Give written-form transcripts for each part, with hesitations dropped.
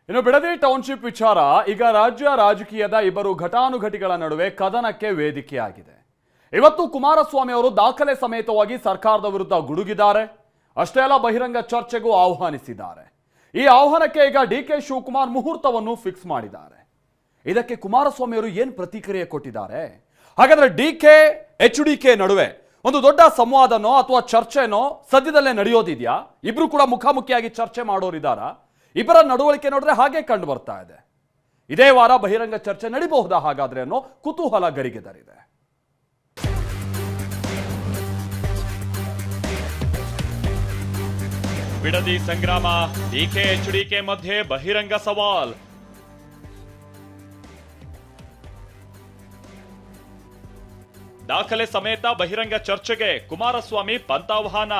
ಇನ್ನು ಬಿಡದಿ ಟೌನ್ಶಿಪ್ ವಿಚಾರ ಈಗ ರಾಜ್ಯ ರಾಜಕೀಯದ ಇಬ್ಬರು ಘಟಾನುಘಟಿಗಳ ನಡುವೆ ಕದನಕ್ಕೆ ವೇದಿಕೆಯಾಗಿದೆ. ಇವತ್ತು ಕುಮಾರಸ್ವಾಮಿ ಅವರು ದಾಖಲೆ ಸಮೇತವಾಗಿ ಸರ್ಕಾರದ ವಿರುದ್ಧ ಗುಡುಗಿದ್ದಾರೆ. ಅಷ್ಟೇ ಅಲ್ಲ, ಬಹಿರಂಗ ಚರ್ಚೆಗೂ ಆಹ್ವಾನಿಸಿದ್ದಾರೆ. ಈ ಆಹ್ವಾನಕ್ಕೆ ಈಗ ಡಿಕೆ ಶಿವಕುಮಾರ್ ಮುಹೂರ್ತವನ್ನು ಫಿಕ್ಸ್ ಮಾಡಿದ್ದಾರೆ. ಇದಕ್ಕೆ ಕುಮಾರಸ್ವಾಮಿ ಅವರು ಏನು ಪ್ರತಿಕ್ರಿಯೆ ಕೊಟ್ಟಿದ್ದಾರೆ? ಹಾಗಾದ್ರೆ ಡಿಕೆ HDK ನಡುವೆ ಒಂದು ದೊಡ್ಡ ಸಂವಾದನೋ ಅಥವಾ ಚರ್ಚೆನೋ ಸದ್ಯದಲ್ಲೇ ನಡೆಯೋದಿದೆಯಾ? ಇಬ್ರು ಕೂಡ ಮುಖಾಮುಖಿಯಾಗಿ ಚರ್ಚೆ ಮಾಡೋರಿದ್ದಾರಾ? ಇಬ್ಬರ ನಡವಳಿಕೆ ನೋಡಿದ್ರೆ ಹಾಗೆ ಕಂಡು ಬರ್ತಾ ಇದೆ. ಇದೇ ವಾರ ಬಹಿರಂಗ ಚರ್ಚೆ ನಡೀಬಹುದಾ ಹಾಗಾದ್ರೆ ಅನ್ನೋ ಕುತೂಹಲ ಗರಿಗೆದರಿದೆ. ಬಿಡದಿ ಸಂಗ್ರಾಮ, ಡಿಕೆ HDK ಮಧ್ಯೆ ಬಹಿರಂಗ ಸವಾಲ್. ದಾಖಲೆ ಸಮೇತ ಬಹಿರಂಗ ಚರ್ಚೆಗೆ ಕುಮಾರಸ್ವಾಮಿ ಪಂಥಾಹ್ವಾನ.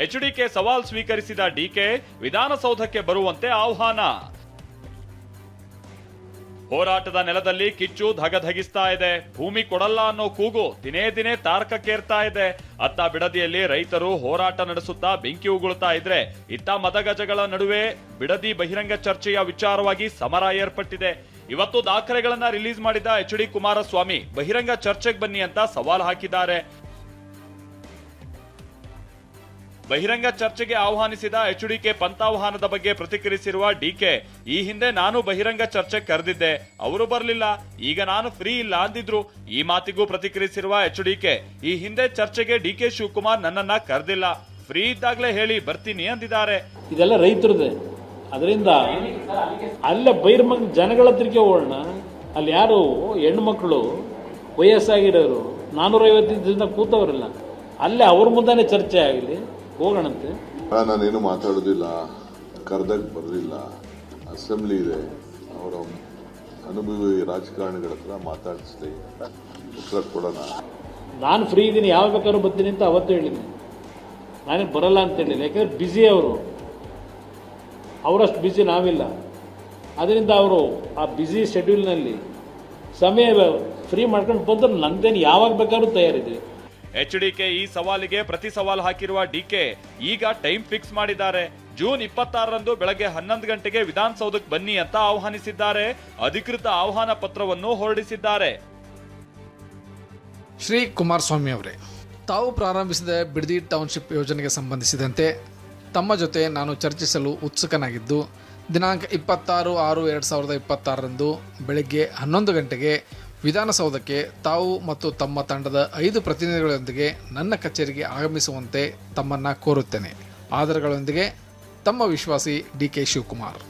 HDK ಸವಾಲ್ ಸ್ವೀಕರಿಸಿದ ಡಿಕೆ ವಿಧಾನಸೌಧಕ್ಕೆ ಬರುವಂತೆ ಆಹ್ವಾನ. ಹೋರಾಟದ ನೆಲದಲ್ಲಿ ಕಿಚ್ಚು ಧಗಧಗಿಸ್ತಾ ಇದೆ. ಭೂಮಿ ಕೊಡಲ್ಲ ಅನ್ನೋ ಕೂಗು ದಿನೇ ದಿನೇ ತಾರಕಕ್ಕೇರ್ತಾ ಇದೆ. ಅತ್ತ ಬಿಡದಿಯಲ್ಲಿ ರೈತರು ಹೋರಾಟ ನಡೆಸುತ್ತಾ ಬೆಂಕಿ ಉಗುಳ್ತಾ ಇದ್ರೆ, ಇತ್ತ ಮತಗಜಗಳ ನಡುವೆ ಬಿಡದಿ ಬಹಿರಂಗ ಚರ್ಚೆಯ ವಿಚಾರವಾಗಿ ಸಮರ ಏರ್ಪಟ್ಟಿದೆ. ಇವತ್ತು ದಾಖಲೆಗಳನ್ನ ರಿಲೀಸ್ ಮಾಡಿದ HD ಕುಮಾರಸ್ವಾಮಿ ಬಹಿರಂಗ ಚರ್ಚೆಗೆ ಬನ್ನಿ ಅಂತ ಸವಾಲ್ ಹಾಕಿದ್ದಾರೆ. ಬಹಿರಂಗ ಚರ್ಚೆಗೆ ಆಹ್ವಾನಿಸಿದ HDK ಪಂಥಾಹ್ವಾನದ ಬಗ್ಗೆ ಪ್ರತಿಕ್ರಿಯಿಸಿರುವ ಡಿಕೆ, ಈ ಹಿಂದೆ ನಾನು ಬಹಿರಂಗ ಚರ್ಚೆ ಕರೆದಿದ್ದೆ, ಅವರು ಬರಲಿಲ್ಲ, ಈಗ ನಾನು ಫ್ರೀ ಇಲ್ಲ ಅಂದಿದ್ರು. ಈ ಮಾತಿಗೂ ಪ್ರತಿಕ್ರಿಯಿಸಿರುವ HDK, ಈ ಹಿಂದೆ ಚರ್ಚೆಗೆ DK ಶಿವಕುಮಾರ್ ನನ್ನನ್ನ ಕರೆದಿಲ್ಲ, ಫ್ರೀ ಇದ್ದಾಗಲೇ ಹೇಳಿ ಬರ್ತೀನಿ ಅಂದಿದ್ದಾರೆ. ಇದೆಲ್ಲ ರೈತರದೇ, ಅದರಿಂದ ಅಲ್ಲೇ ಬಹಿರ್ಮಂಗ್ ಜನಗಳ ಹತ್ರಕ್ಕೆ ಹೋಗೋಣ. ಅಲ್ಲಿ ಯಾರು ಹೆಣ್ಮಕ್ಳು ವಯಸ್ಸಾಗಿರೋರು 450 ದಿನದಿಂದ ಕೂತವರಿಲ್ಲ, ಅಲ್ಲೇ ಅವ್ರ ಮುಂದಾನೆ ಚರ್ಚೆ ಆಗಲಿ, ಹೋಗೋಣಂತೆ. ನಾನೇನು ಮಾತಾಡೋದಿಲ್ಲ, ಕರ್ದಾಗ ಬರಲಿಲ್ಲ, ಅಸೆಂಬ್ಲಿ ಇದೆ, ಅವರ ಅನುಭವಿ ರಾಜಕಾರಣಿಗಳ ಹತ್ರ ಮಾತಾಡಿಸ್ಲಿ, ಉತ್ತರ ಕೊಡೋಣ. ನಾನು ಫ್ರೀ ಇದ್ದೀನಿ, ಯಾವಾಗ ಬೇಕಾದ್ರೂ ಬರ್ತೀನಿ ಅಂತ ಅವತ್ತು ಹೇಳಿದ್ದೀನಿ. ನಾನೇನು ಬರಲ್ಲ ಅಂತ ಹೇಳಿಲ್ಲ, ಯಾಕಂದ್ರೆ ಬ್ಯುಸಿ ಅವರು, ಅವರಷ್ಟು ಬ್ಯುಸಿ ನಾವಿಲ್ಲ. ಅದರಿಂದ ಅವರು ಆ ಬ್ಯುಸಿ ಶೆಡ್ಯೂಲ್ನಲ್ಲಿ ಸಮಯ ಫ್ರೀ ಮಾಡ್ಕೊಂಡು ಬಂದ್ರೆ ನಂದೇನು ಯಾವಾಗ ಬೇಕಾದ್ರೂ ತಯಾರಿದೆ. HDK ಈ ಸವಾಲಿಗೆ ಪ್ರತಿ ಸವಾಲ್ ಹಾಕಿರುವ ಡಿಕೆ ಈಗ ಟೈಮ್ ಫಿಕ್ಸ್ ಮಾಡಿದ್ದಾರೆ. ಜೂನ್ 26ರಂದು ಬೆಳಗ್ಗೆ 11 ಗಂಟೆಗೆ ವಿಧಾನಸೌಧಕ್ಕೆ ಬನ್ನಿ ಅಂತ ಆಹ್ವಾನಿಸಿದ್ದಾರೆ. ಅಧಿಕೃತ ಆಹ್ವಾನ ಪತ್ರವನ್ನು ಹೊರಡಿಸಿದ್ದಾರೆ. ಶ್ರೀ ಕುಮಾರಸ್ವಾಮಿ ಅವರೇ, ತಾವು ಪ್ರಾರಂಭಿಸಿದ ಬಿಡದಿ ಟೌನ್ಶಿಪ್ ಯೋಜನೆಗೆ ಸಂಬಂಧಿಸಿದಂತೆ ತಮ್ಮ ಜೊತೆ ನಾನು ಚರ್ಚಿಸಲು ಉತ್ಸುಕನಾಗಿದ್ದು, ದಿನಾಂಕ 26/6/2026ರಂದು ಬೆಳಗ್ಗೆ 11 ಗಂಟೆಗೆ ವಿಧಾನಸೌಧಕ್ಕೆ ತಾವು ಮತ್ತು ತಮ್ಮ ತಂಡದ 5 ಪ್ರತಿನಿಧಿಗಳೊಂದಿಗೆ ನನ್ನ ಕಚೇರಿಗೆ ಆಗಮಿಸುವಂತೆ ತಮ್ಮನ್ನು ಕೋರುತ್ತೇನೆ. ಆಧಾರಗಳೊಂದಿಗೆ ತಮ್ಮ ವಿಶ್ವಾಸಿ DK ಶಿವಕುಮಾರ್.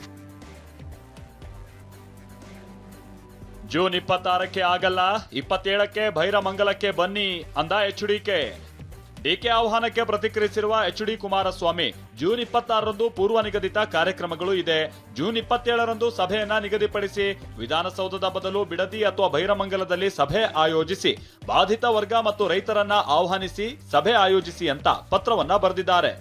ಜೂನ್ 26ಕ್ಕೆ ಆಗಲ್ಲ, 27ಕ್ಕೆ ಭೈರಮಂಗಲಕ್ಕೆ ಬನ್ನಿ ಅಂದ HDK. ಡಿಕೆ ಆಹ್ವಾನಕ್ಕೆ ಪ್ರತಿಕ್ರಿಯಿಸಿರುವ HD ಕುಮಾರಸ್ವಾಮಿ, ಜೂನ್ 26ರಂದು ಪೂರ್ವ ನಿಗದಿತ ಕಾರ್ಯಕ್ರಮಗಳು ಇದೆ. ಜೂನ್ 27ರಂದು ಸಭೆಯನ್ನ ನಿಗದಿಪಡಿಸಿ ವಿಧಾನಸೌಧದ ಬದಲು ಬಿಡದಿ ಅಥವಾ ಭೈರಮಂಗಲದಲ್ಲಿ ಸಭೆ ಆಯೋಜಿಸಿ, ಬಾಧಿತ ವರ್ಗ ಮತ್ತು ರೈತರನ್ನ ಆಹ್ವಾನಿಸಿ ಸಭೆ ಆಯೋಜಿಸಿ ಅಂತ ಪತ್ರವನ್ನ ಬರೆದಿದ್ದಾರೆ.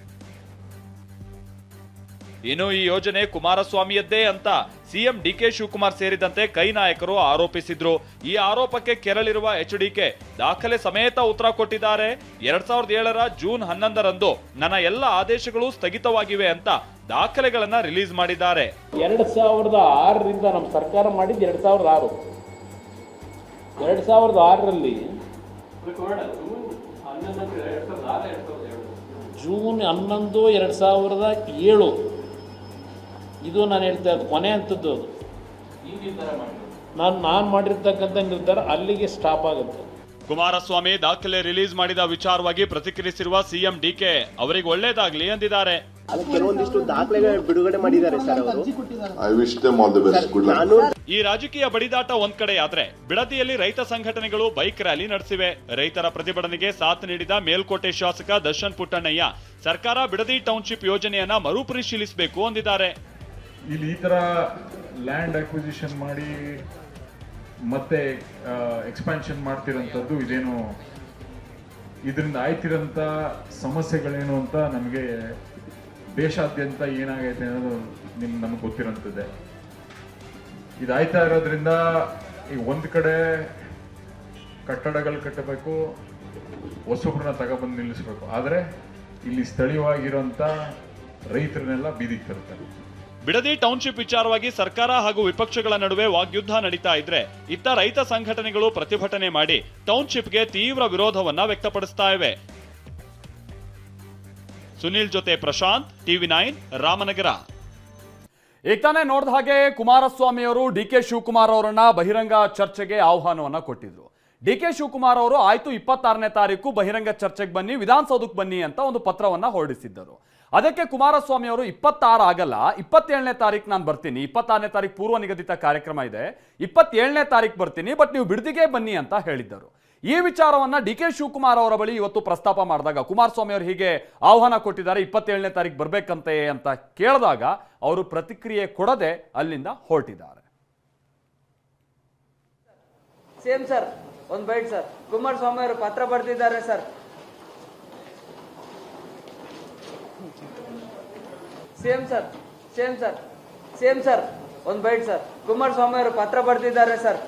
ಇನ್ನು ಈ ಯೋಜನೆ ಕುಮಾರಸ್ವಾಮಿಯದ್ದೇ ಅಂತ ಸಿಎಂ DK ಶಿವಕುಮಾರ್ ಸೇರಿದಂತೆ ಕೈ ನಾಯಕರು ಆರೋಪಿಸಿದ್ರು. ಈ ಆರೋಪಕ್ಕೆ ಕೆರಳಿರುವ HDK ದಾಖಲೆ ಸಮೇತ ಉತ್ತರ ಕೊಟ್ಟಿದ್ದಾರೆ. 2007ರ ಜೂನ್ 11ರಂದು ನನ್ನ ಎಲ್ಲ ಆದೇಶಗಳು ಸ್ಥಗಿತವಾಗಿವೆ ಅಂತ ದಾಖಲೆಗಳನ್ನ ರಿಲೀಸ್ ಮಾಡಿದ್ದಾರೆ. 2006ರಿಂದ ನಮ್ಮ ಸರ್ಕಾರ ಮಾಡಿದ್ದು 2006. 2006ರಲ್ಲಿ ಜೂನ್ 11, 2007 ಇದು ನಾನು ಹೇಳ್ತಾ ಇದ್ದು ಕೊನೆ ಅಂತದ್ದು. ಅದು ನಾನು ಮಾಡಿರ್ತಕ್ಕಂಥ ನಿರ್ಧಾರ ಅಲ್ಲಿಗೆ ಸ್ಟಾಪ್ ಆಗುತ್ತೆ. ಕುಮಾರಸ್ವಾಮಿ ದಾಖಲೆ ರಿಲೀಸ್ ಮಾಡಿದ ವಿಚಾರವಾಗಿ ಪ್ರತಿಕ್ರಿಯಿಸಿರುವ ಸಿಎಂ DK, ಅವರಿಗೆ ಒಳ್ಳೇದಾಗ್ಲಿ ಅಂದಿದ್ದಾರೆ. ಕೆಲವೊಂದಿಷ್ಟು ದಾಖಲೆಗಳು ಬಿಡುಗಡೆ ಮಾಡಿದ್ದಾರೆ ಸರ್ ಅವರು. I wish them all the best. Good luck. ಈ ರಾಜಕೀಯ ಬಡಿದಾಟ ಒಂದ್ ಕಡೆ ಆದ್ರೆ, ಬಿಡದಿಯಲ್ಲಿ ರೈತ ಸಂಘಟನೆಗಳು ಬೈಕ್ ರ್ಯಾಲಿ ನಡೆಸಿವೆ. ರೈತರ ಪ್ರತಿಭಟನೆಗೆ ಸಾಥ್ ನೀಡಿದ ಮೇಲ್ಕೋಟೆ ಶಾಸಕ ದರ್ಶನ್ ಪುಟ್ಟಣ್ಣಯ್ಯ, ಸರ್ಕಾರ ಬಿಡದಿ ಟೌನ್ಶಿಪ್ ಯೋಜನೆಯನ್ನ ಮರುಪರಿಶೀಲಿಸಬೇಕು ಅಂದಿದ್ದಾರೆ. ಇಲ್ಲಿ ಈ ತರ ಲ್ಯಾಂಡ್ ಅಕ್ವಿಸಿಷನ್ ಮಾಡಿ ಮತ್ತೆ ಎಕ್ಸ್ಪಾನ್ಷನ್ ಮಾಡ್ತಿರೋಂಥದ್ದು ಇದೇನು, ಇದರಿಂದ ಆಯ್ತಿರೋಂಥ ಸಮಸ್ಯೆಗಳೇನು ಅಂತ ನಮಗೆ ದೇಶಾದ್ಯಂತ ಏನಾಗೈತೆ ಅನ್ನೋದು ನಮಗೆ ಗೊತ್ತಿರೋಂಥದ್ದೇ. ಇದಾಯ್ತಾ ಇರೋದ್ರಿಂದ ಈಗ ಒಂದು ಕಡೆ ಕಟ್ಟಡಗಳು ಕಟ್ಟಬೇಕು, ಹೊಸಬ್ರನ್ನ ತಗೊಬಂದು ನಿಲ್ಲಿಸ್ಬೇಕು. ಆದರೆ ಇಲ್ಲಿ ಸ್ಥಳೀಯವಾಗಿರುವಂತ ರೈತರನ್ನೆಲ್ಲ ಬೀದಿಗೆ ತರ್ತಾರೆ. ಬಿಡದಿ ಟೌನ್ಶಿಪ್ ವಿಚಾರವಾಗಿ ಸರ್ಕಾರ ಹಾಗೂ ವಿಪಕ್ಷಗಳ ನಡುವೆ ವಾಗ್ಯುದ್ಧ ನಡೀತಾ ಇದ್ರೆ ಇತ್ತ ರೈತ ಸಂಘಟನೆಗಳು ಪ್ರತಿಭಟನೆ ಮಾಡಿ ಟೌನ್ಶಿಪ್ಗೆ ತೀವ್ರ ವಿರೋಧವನ್ನ ವ್ಯಕ್ತಪಡಿಸ್ತಾ ಇವೆ. ಸುನಿಲ್ ಜೊತೆ ಪ್ರಶಾಂತ್, TV9 ರಾಮನಗರ. ಈಗ ತಾನೇ ನೋಡಿದ ಹಾಗೆ ಕುಮಾರಸ್ವಾಮಿ ಅವರು DK ಶಿವಕುಮಾರ್ ಅವರನ್ನ ಬಹಿರಂಗ ಚರ್ಚೆಗೆ ಆಹ್ವಾನವನ್ನ ಕೊಟ್ಟಿದ್ರು. DK ಶಿವಕುಮಾರ್ ಅವರು ಆಯ್ತು 26ನೇ ತಾರೀಕು ಬಹಿರಂಗ ಚರ್ಚೆಗೆ ಬನ್ನಿ, ವಿಧಾನಸೌಧಕ್ಕೆ ಬನ್ನಿ ಅಂತ ಒಂದು ಪತ್ರವನ್ನ ಹೊರಡಿಸಿದ್ದರು. ಅದಕ್ಕೆ ಕುಮಾರಸ್ವಾಮಿ ಅವರು 26 ಆಗಲ್ಲ, 27ನೇ ತಾರೀಕು ನಾನು ಬರ್ತೀನಿ, 26ನೇ ತಾರೀಕು ಪೂರ್ವ ನಿಗದಿತ ಕಾರ್ಯಕ್ರಮ ಇದೆ, 27ನೇ ತಾರೀಕು ಬರ್ತೀನಿ, ಬಟ್ ನೀವು ಬಿಡದಿಗೆ ಬನ್ನಿ ಅಂತ ಹೇಳಿದ್ದರು. ಈ ವಿಚಾರವನ್ನ DK ಶಿವಕುಮಾರ್ ಅವರ ಬಳಿ ಇವತ್ತು ಪ್ರಸ್ತಾಪ ಮಾಡಿದಾಗ ಕುಮಾರಸ್ವಾಮಿ ಅವರು ಹೀಗೆ ಆಹ್ವಾನ ಕೊಟ್ಟಿದ್ದಾರೆ, 27ನೇ ತಾರೀಕು ಬರ್ಬೇಕಂತೆ ಅಂತ ಕೇಳಿದಾಗ ಅವರು ಪ್ರತಿಕ್ರಿಯೆ ಕೊಡದೆ ಅಲ್ಲಿಂದ ಹೊರಟಿದ್ದಾರೆ. ಸೇಮ್ ಸರ್, ಒಂದು ಬೈಟ್ ಸರ್. ಕುಮಾರಸ್ವಾಮಿ ಅವರು ಪತ್ರ ಬರೆದಿದ್ದಾರೆ sir. Same sir, same sir, same sir, ಒಂದು ಬೈಟ್ ಸರ್. ಕುಮಾರಸ್ವಾಮಿ ಅವರು ಪತ್ರ ಬರೆದಿದ್ದಾರೆ ಸರ್.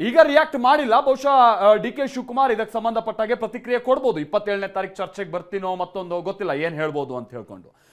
ಈಗ ರಿಯಾಕ್ಟ್ ಮಾಡಿಲ್ಲ. ಬಹುಶಃ DK ಶಿವಕುಮಾರ್ ಇದಕ್ಕೆ ಸಂಬಂಧಪಟ್ಟಾಗೆ ಪ್ರತಿಕ್ರಿಯೆ ಕೊಡ್ಬೋದು. 27ನೇ ತಾರೀಕು ಚರ್ಚೆಗೆ ಬರ್ತೀನೋ ಮತ್ತೊಂದು ಗೊತ್ತಿಲ್ಲ, ಏನ್ ಹೇಳ್ಬೋದು ಅಂತ ಹೇಳ್ಕೊಂಡು.